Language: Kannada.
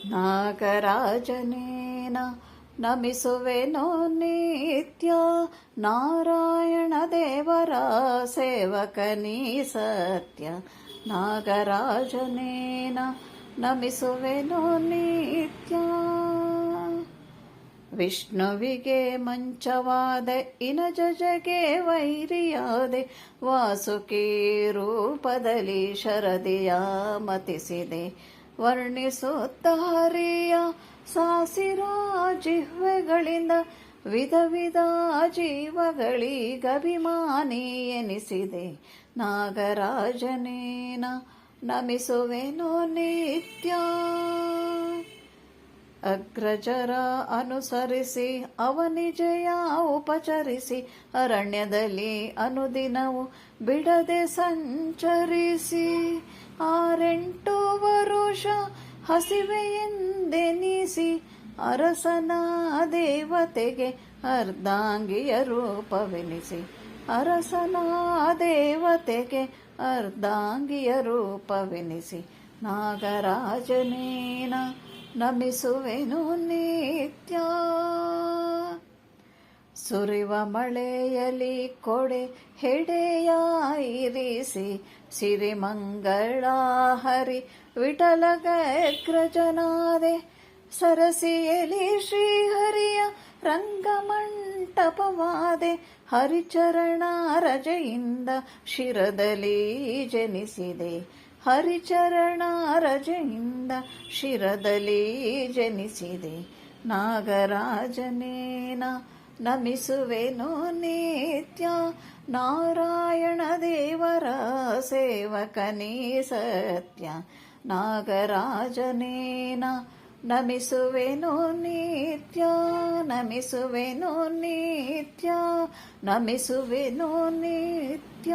ನಾಗರಾಜನೇನ ನಮಿಸುವೆನೋ ನಿತ್ಯ, ನಾರಾಯಣ ದೇವರ ಸೇವಕನೀ ಸತ್ಯ. ನಾಗರಾಜನೇನ ನಮಿಸುವೆನೋ ನಿತ್ಯ. ವಿಷ್ಣುವಿಗೆ ಮಂಚವಾದೆ ಇನಜಜಗೆ ವೈರಿಯಾದೆ, ವಾಸುಕಿ ರೂಪದಲ್ಲಿ ಶರದಿಯ ಮತಿಸಿದೆ. ವರ್ಣಿಸುತ್ತ ಹರಿಯ ಸಾಸಿರ ಜಿಹ್ವೆಗಳಿಂದ ವಿಧ ವಿಧ ಜೀವಗಳಿಗಭಿಮಾನಿ ಎನಿಸಿದೆ. ನಾಗರಾಜನೇನ ನಮಿಸುವೆನೋ ನಿತ್ಯ. ಅಗ್ರಜರ ಅನುಸರಿಸಿ ಅವನಿಜಯ ಉಪಚರಿಸಿ, ಅರಣ್ಯದಲ್ಲಿ ಅನುದಿನವು ಬಿಡದೆ ಸಂಚರಿಸಿ, 6-8 ವರುಷ ಹಸಿವೆಯೆಂದೆನಿಸಿ, ಅರಸನ ದೇವತೆಗೆ ಅರ್ಧಾಂಗಿಯ ರೂಪವೆನಿಸಿ. ಅರಸನ ದೇವತೆಗೆ ಅರ್ಧಾಂಗಿಯ ರೂಪವೆನಿಸಿ. ನಾಗರಾಜನೇನ ನಮಿಸುವೆನು ನಿತ್ಯ. ಸುರಿವ ಮಳೆಯಲಿ ಕೊಡೆ ಹೆಡೆಯ ಇರಿಸಿ, ಸಿರಿಮಂಗಳ ಹರಿ ವಿಠಲಗಗ್ರಜನಾದೆ. ಸರಸಿಯಲಿ ಶ್ರೀಹರಿಯ ರಂಗಮಂಟಪವಾದೆ. ಹರಿಚರಣ ರಜೆಯಿಂದ ಶಿರದಲ್ಲಿ ಜನಿಸಿದೆ. ಹರಿಚರಣ ರಜೆಯಿಂದ ಶಿರದಲ್ಲಿ ಜನಿಸಿದೆ. ನಾಗರಾಜನೇನ ನಮಿಸುವೆನೋ ನಿತ್ಯ, ನಾರಾಯಣ ದೇವರ ಸೇವಕನೀ ಸತ್ಯ. ನಾಗರಾಜನೇನ ನಮಿಸುವೆನೋ ನಿತ್ಯ, ನಮಿಸುವೆನೋ ನಿತ್ಯ, ನಮಿಸುವೆನೋ ನಿತ್ಯ.